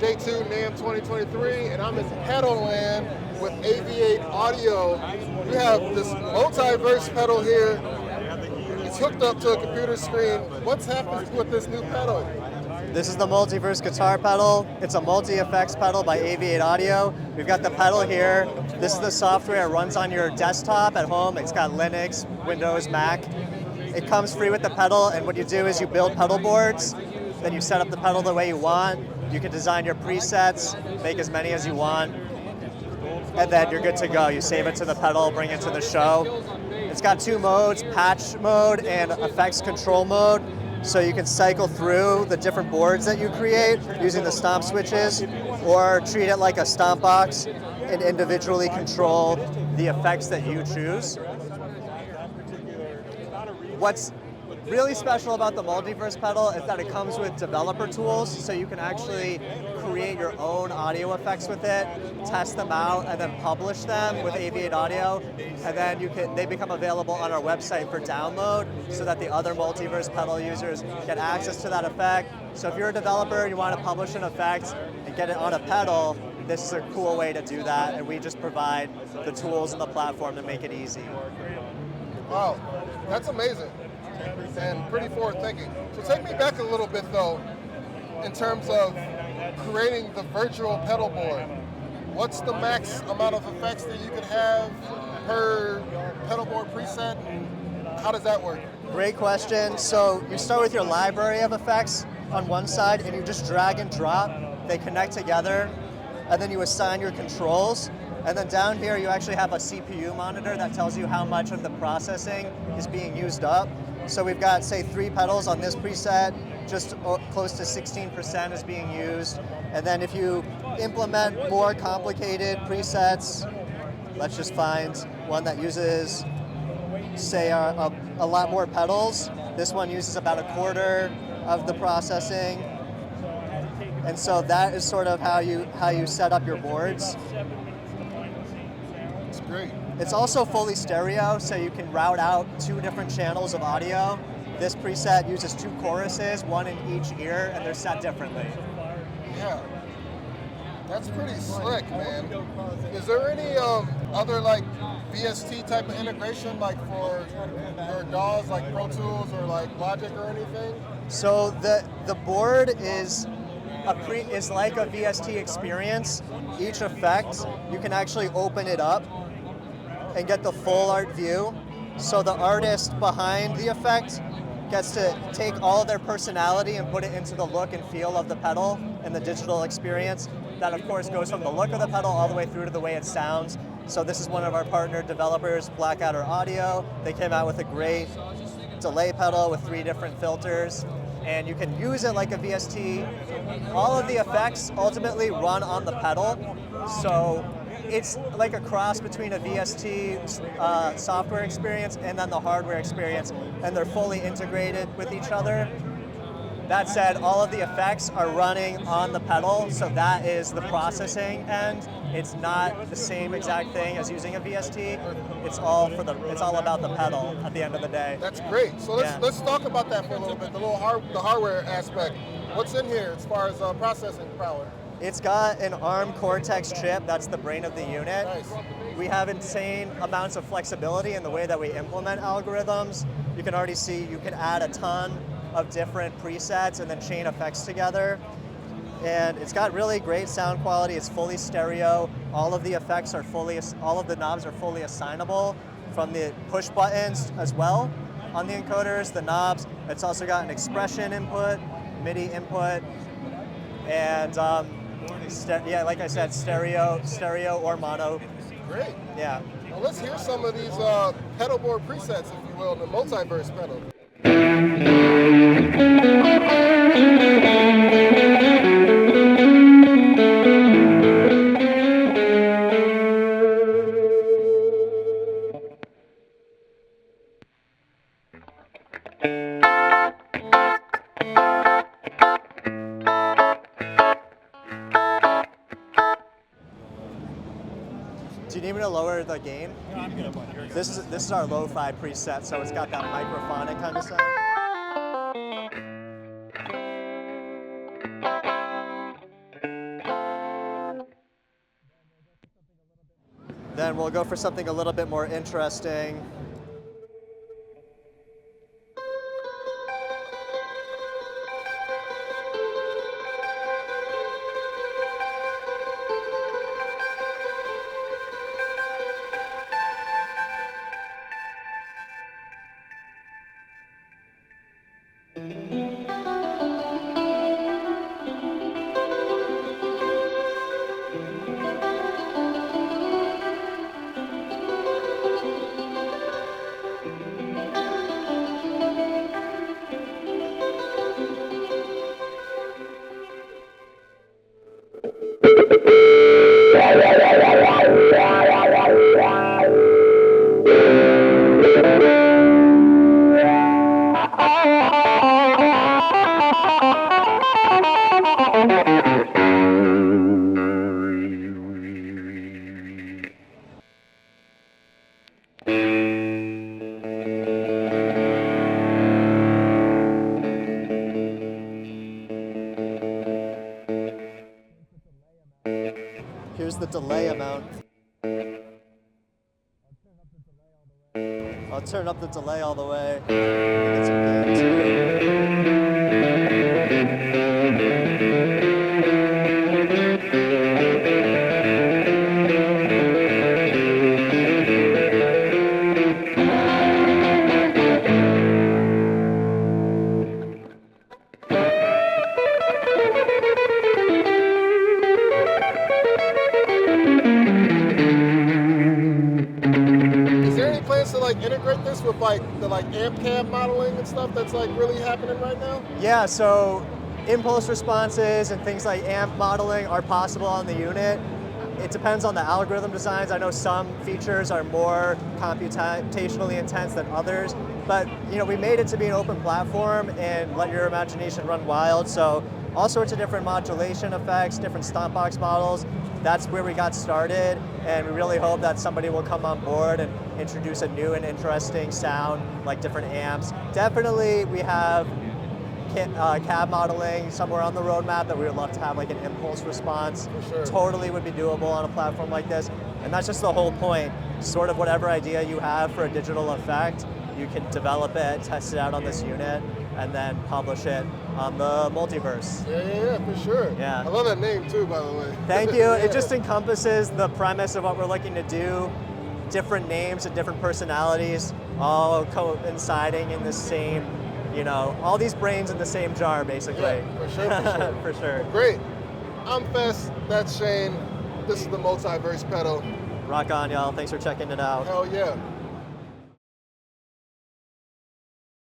Day 2 NAMM 2023, and I'm in pedal land with Aviate Audio. We have this Multiverse pedal here. It's hooked up to a computer screen. What's happening with this new pedal? This is the Multiverse guitar pedal. It's a multi-effects pedal by Aviate Audio. We've got the pedal here. This is the software. It runs on your desktop at home. It's got Linux, Windows, Mac. It comes free with the pedal, and what you do is you build pedal boards, then you set up the pedal the way you want. You can design your presets, make as many as you want, and then you're good to go. You save it to the pedal, bring it to the show. It's got 2 modes, patch mode and effects control mode. So you can cycle through the different boards that you create using the stomp switches, or treat it like a stomp box and individually control the effects that you choose. What's really special about the Multiverse pedal is that it comes with developer tools, so you can actually create your own audio effects with it, test them out, and then publish them with Aviate Audio, and then they become available on our website for download so that the other Multiverse pedal users get access to that effect. So if you're a developer and you want to publish an effect and get it on a pedal, this is a cool way to do that, and we just provide the tools and the platform to make it easy. Wow, that's amazing and pretty forward-thinking. So take me back a little bit, though, in terms of creating the virtual pedal board. What's the max amount of effects that you can have per pedal board preset, and how does that work? Great question. So you start with your library of effects on one side, and you just drag and drop. They connect together, and then you assign your controls. And then down here, you actually have a CPU monitor that tells you how much of the processing is being used up. So we've got, say, 3 pedals on this preset, just close to 16% is being used. And then if you implement more complicated presets, let's just find one that uses, say, a lot more pedals. This one uses about 1/4 of the processing. And so that is sort of how you set up your boards. It's great. It's also fully stereo, so you can route out 2 different channels of audio. This preset uses 2 choruses, 1 in each ear, and they're set differently. Yeah, that's pretty slick, man. Is there any other like VST type of integration, like for your DAWs, like Pro Tools or like Logic or anything? So the board is like a VST experience. Each effect, you can actually open it up and get the full art view. So the artist behind the effect gets to take all of their personality and put it into the look and feel of the pedal and the digital experience. That of course goes from the look of the pedal all the way through to the way it sounds. So this is one of our partner developers, Blackadder Audio. They came out with a great delay pedal with 3 different filters, and you can use it like a VST. All of the effects ultimately run on the pedal. So it's like a cross between a VST software experience and then the hardware experience, and they're fully integrated with each other. That said, all of the effects are running on the pedal, so that is the processing end. It's not the same exact thing as using a VST. It's all about the pedal at the end of the day. That's great. So let's talk about that for a little bit. The hardware aspect. What's in here as far as processing power? It's got an ARM Cortex chip, that's the brain of the unit. Nice. We have insane amounts of flexibility in the way that we implement algorithms. You can already see you can add a ton of different presets and then chain effects together. And it's got really great sound quality. It's fully stereo. All of the knobs are fully assignable from the push buttons as well on the encoders, the knobs. It's also got an expression input, MIDI input, and like I said, stereo or mono. Great. Yeah. Well, let's hear some of these pedal board presets, if you will, the Multiverse pedal. Do you need me to lower the gain? No, I'm good. This is our lo-fi preset, so it's got that microphonic kind of sound. Then we'll go for something a little bit more interesting. Here's the delay amount. I'll turn up the delay all the way. Get some gain too. Integrate this with like the amp cab modeling and stuff that's like really happening right now? Yeah, so impulse responses and things like amp modeling are possible on the unit. It depends on the algorithm designs. I know some features are more computationally intense than others, but we made it to be an open platform and let your imagination run wild. So all sorts of different modulation effects, different stomp box models. That's where we got started, and we really hope that somebody will come on board and introduce a new and interesting sound, like different amps. Definitely, we have cab modeling somewhere on the roadmap that we would love to have like an impulse response. For sure. Totally would be doable on a platform like this, and that's just the whole point. Sort of whatever idea you have for a digital effect, you can develop it, test it out on this unit, and then publish it on the Multiverse. Yeah, for sure. Yeah. I love that name too, by the way. Thank you. Yeah. It just encompasses the premise of what we're looking to do. Different names and different personalities, all coinciding in the same, all these brains in the same jar, basically. Yeah, for sure. For sure. Great. I'm Fess, that's Shane. This is the Multiverse pedal. Rock on, y'all. Thanks for checking it out. Hell yeah.